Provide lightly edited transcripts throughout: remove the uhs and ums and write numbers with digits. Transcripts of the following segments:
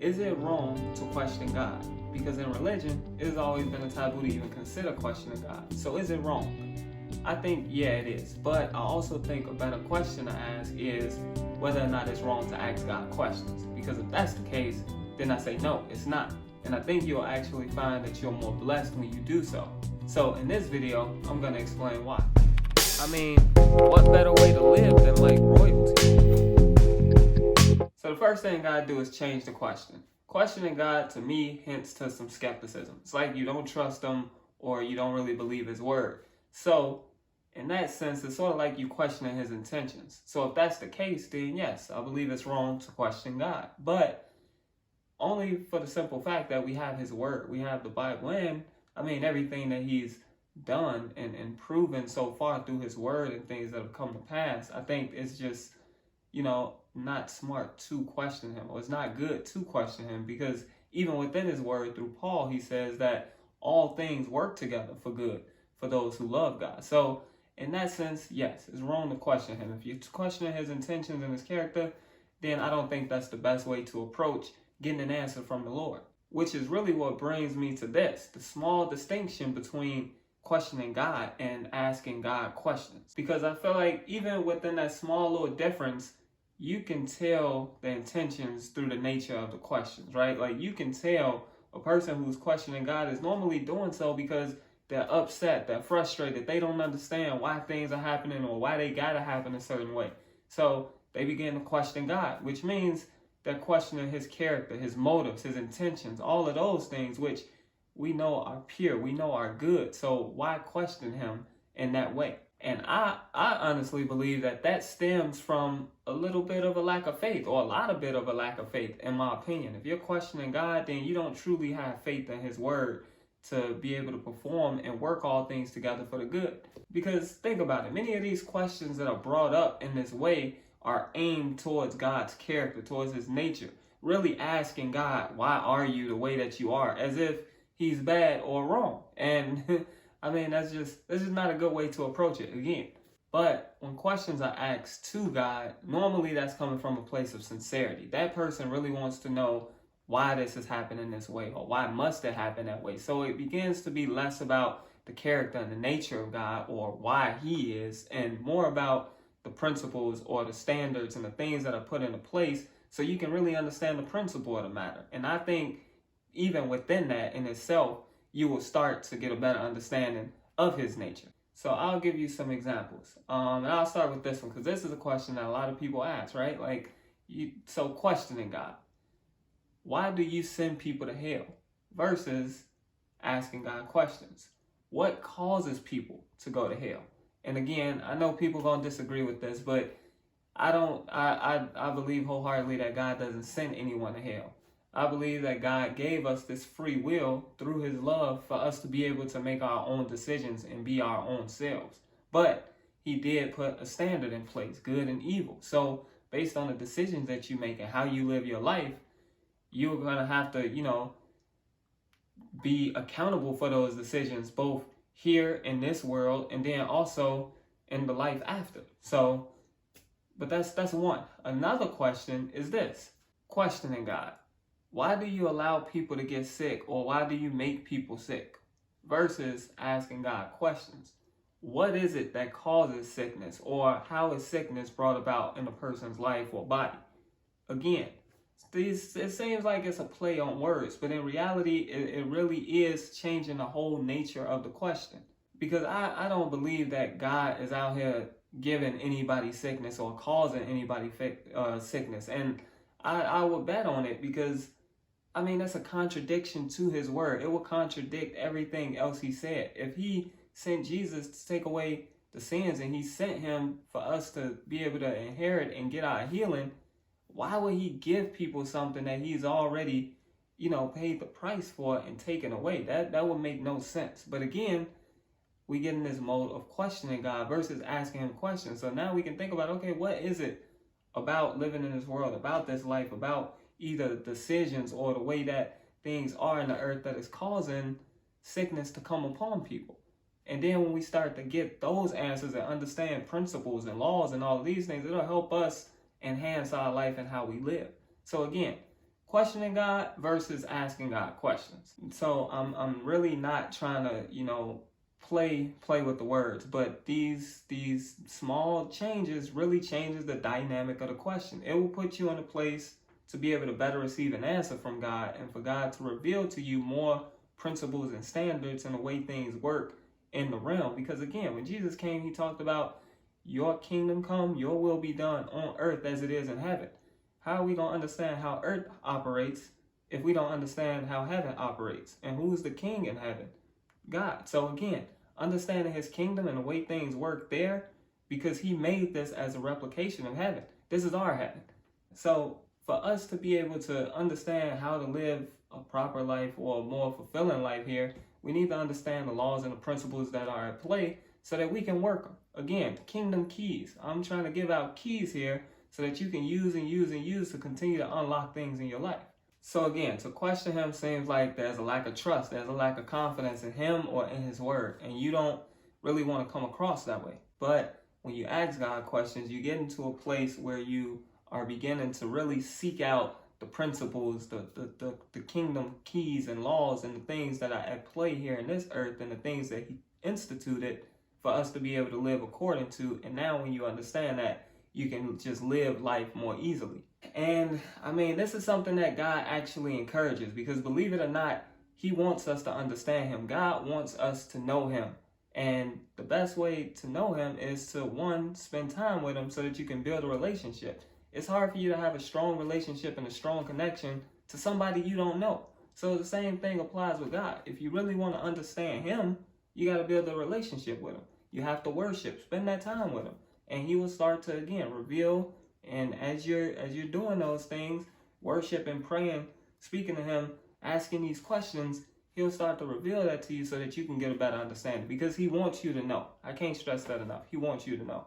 is it wrong to question God? Because in religion, it has always been a taboo to even consider questioning God. So is it wrong? I think, yeah, it is. But I also think a better question to ask is whether or not it's wrong to ask God questions. Because if that's the case, then I say no, it's not. And I think you'll actually find that you're more blessed when you do so. So in this video, I'm going to explain why. I mean, what better way to live than like royalty? So the first thing God do is change the question. Questioning God, to me, hints to some skepticism. It's like you don't trust him or you don't really believe his word. So in that sense, it's sort of like you questioning his intentions. So if that's the case, then yes, I believe it's wrong to question God. But only for the simple fact that we have his word. We have the Bible, and I mean everything that he's done and proven so far through his word and things that have come to pass. I think it's just, not smart to question him, or it's not good to question him, because even within his word through Paul, he says that all things work together for good for those who love God. So in that sense, yes, it's wrong to question him. If you're questioning his intentions and his character, then I don't think that's the best way to approach getting an answer from the Lord. Which is really what brings me to this, the small distinction between questioning God and asking God questions. Because I feel like even within that small little difference, you can tell the intentions through the nature of the questions, right? Like you can tell a person who's questioning God is normally doing so because they're upset, they're frustrated, they don't understand why things are happening or why they gotta happen a certain way. So they begin to question God, which means they're questioning his character, his motives, his intentions, all of those things, which we know are pure, we know are good. So why question him in that way? And I honestly believe that stems from a little bit of a lack of faith, or a lot of bit of a lack of faith, in my opinion. If you're questioning God, then you don't truly have faith in his word to be able to perform and work all things together for the good. Because think about it, many of these questions that are brought up in this way are aimed towards God's character, towards his nature, really asking God, why are you the way that you are, as if he's bad or wrong. And I mean, that's just not a good way to approach it, again. But when questions are asked to God, normally that's coming from a place of sincerity. That person really wants to know why this is happening this way, or why must it happen that way. So it begins to be less about the character and the nature of God, or why he is, and more about the principles or the standards and the things that are put into place so you can really understand the principle of the matter. And I think even within that in itself, you will start to get a better understanding of his nature. So I'll give you some examples. And I'll start with this one, because this is a question that a lot of people ask, right? So questioning God. Why do you send people to hell? Versus asking God questions. What causes people to go to hell? And again, I know people are going to disagree with this, but I believe wholeheartedly that God doesn't send anyone to hell. I believe that God gave us this free will through his love for us to be able to make our own decisions and be our own selves. But he did put a standard in place, good and evil. So based on the decisions that you make and how you live your life, you're going to have to, be accountable for those decisions, both here in this world and then also in the life after. So, but that's one. Another question is this, questioning God. Why do you allow people to get sick, or why do you make people sick? Versus asking God questions. What is it that causes sickness, or how is sickness brought about in a person's life or body? Again, it seems like it's a play on words, but in reality, it really is changing the whole nature of the question. Because I don't believe that God is out here giving anybody sickness or causing anybody sickness. And I would bet on it, because I mean, that's a contradiction to his word. It will contradict everything else he said. If he sent Jesus to take away the sins, and he sent him for us to be able to inherit and get our healing, why would he give people something that he's already, paid the price for and taken away? That would make no sense. But again, we get in this mode of questioning God versus asking him questions. So now we can think about, okay, what is it about living in this world, about this life, about either decisions or the way that things are in the earth that is causing sickness to come upon people? And then when we start to get those answers and understand principles and laws and all of these things, it'll help us enhance our life and how we live. So again, questioning God versus asking God questions. So I'm really not trying to, play with the words, but these small changes really changes the dynamic of the question. It will put you in a place to be able to better receive an answer from God, and for God to reveal to you more principles and standards and the way things work in the realm. Because again, when Jesus came, he talked about your kingdom come, your will be done on earth as it is in heaven. How are we going to understand how earth operates if we don't understand how heaven operates? And who's the king in heaven? God. So again, understanding his kingdom and the way things work there, because he made this as a replication of heaven. This is our heaven. So for us to be able to understand how to live a proper life or a more fulfilling life here, we need to understand the laws and the principles that are at play so that we can work them. Again, kingdom keys. I'm trying to give out keys here so that you can use and use and use to continue to unlock things in your life. So again, to question him seems like there's a lack of trust, there's a lack of confidence in him or in his word, and you don't really want to come across that way. But when you ask God questions, you get into a place where you are beginning to really seek out the principles, the kingdom keys and laws and the things that are at play here in this earth and the things that he instituted for us to be able to live according to. And now when you understand that, you can just live life more easily. And I mean, this is something that God actually encourages, because believe it or not, he wants us to understand him. God wants us to know him. And the best way to know him is to, one, spend time with him so that you can build a relationship. It's hard for you to have a strong relationship and a strong connection to somebody you don't know. So the same thing applies with God. If you really want to understand him, you got to build a relationship with him. You have to worship, spend that time with him. And he will start to, again, reveal. And as you're doing those things, worshiping, praying, speaking to him, asking these questions, he'll start to reveal that to you so that you can get a better understanding, because he wants you to know. I can't stress that enough. He wants you to know.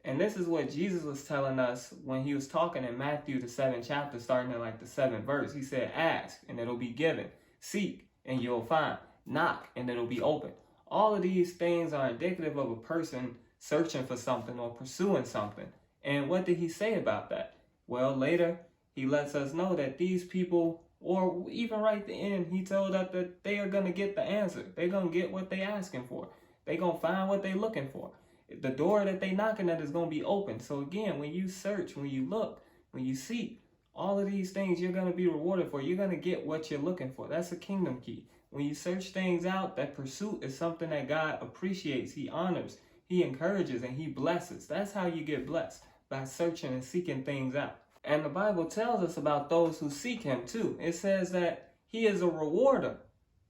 And this is what Jesus was telling us when he was talking in Matthew, the 7th chapter, starting in like the 7th verse. He said, ask and it'll be given. Seek and you'll find. Knock and it'll be open. All of these things are indicative of a person searching for something or pursuing something. And what did he say about that? Well, later, he lets us know that these people, or even right at the end, he told us that they are going to get the answer. They're going to get what they're asking for. They're going to find what they're looking for. The door that they're knocking at is going to be open. So again, when you search, when you look, when you seek, all of these things you're going to be rewarded for. You're going to get what you're looking for. That's a kingdom key. When you search things out, that pursuit is something that God appreciates. He honors, he encourages, and he blesses. That's how you get blessed, by searching and seeking things out. And the Bible tells us about those who seek him too. It says that he is a rewarder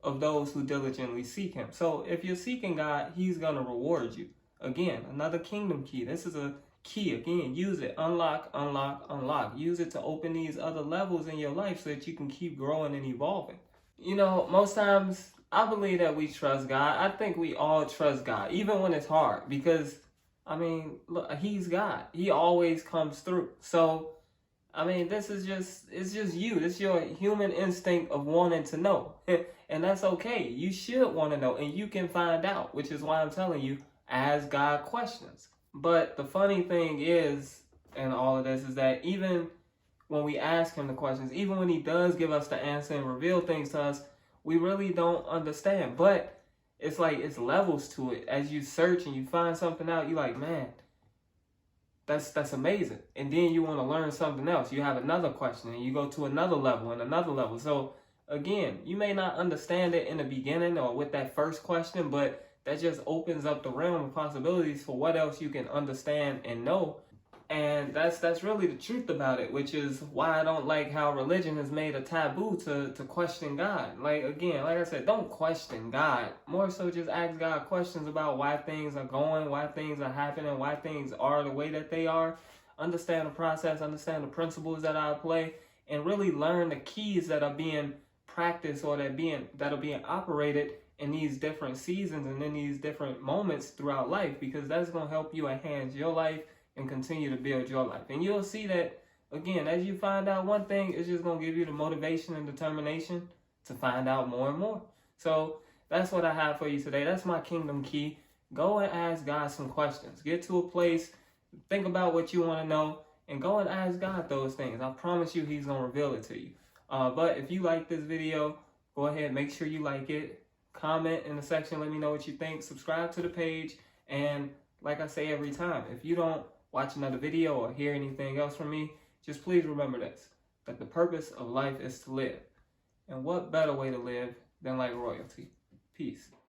of those who diligently seek him. So if you're seeking God, he's going to reward you. Again, another kingdom key. This is a key. Again, use it. Unlock, unlock, unlock. Use it to open these other levels in your life so that you can keep growing and evolving. You know, most times I believe that we trust God. I think we all trust God, even when it's hard, because I mean, look, he's God. He always comes through. So, I mean, it's just you. It's your human instinct of wanting to know. And that's okay. You should want to know, and you can find out, which is why I'm telling you, ask God questions. But the funny thing is, in all of this, is that even when we ask him the questions, even when he does give us the answer and reveal things to us, we really don't understand. But it's like, it's levels to it. As you search and you find something out, you're like, man, that's amazing. And then you want to learn something else. You have another question and you go to another level and another level. So again, you may not understand it in the beginning or with that first question, but that just opens up the realm of possibilities for what else you can understand and know. And that's really the truth about it, which is why I don't like how religion has made a taboo to question God. Like, again, like I said, don't question God. More so just ask God questions about why things are going, why things are happening, why things are the way that they are. Understand the process, understand the principles that are at play, and really learn the keys that are being practiced or that are being operated in these different seasons and in these different moments throughout life, because that's going to help you enhance your life and continue to build your life. And you'll see that, again, as you find out one thing, it's just going to give you the motivation and determination to find out more and more. So that's what I have for you today. That's my kingdom key. Go and ask God some questions. Get to a place, think about what you want to know, and go and ask God those things. I promise you he's going to reveal it to you. But if you like this video, go ahead, make sure you like it. Comment in the section, let me know what you think. Subscribe to the page. And like I say every time, if you don't watch another video or hear anything else from me, just please remember this, that the purpose of life is to live. And what better way to live than like royalty? Peace.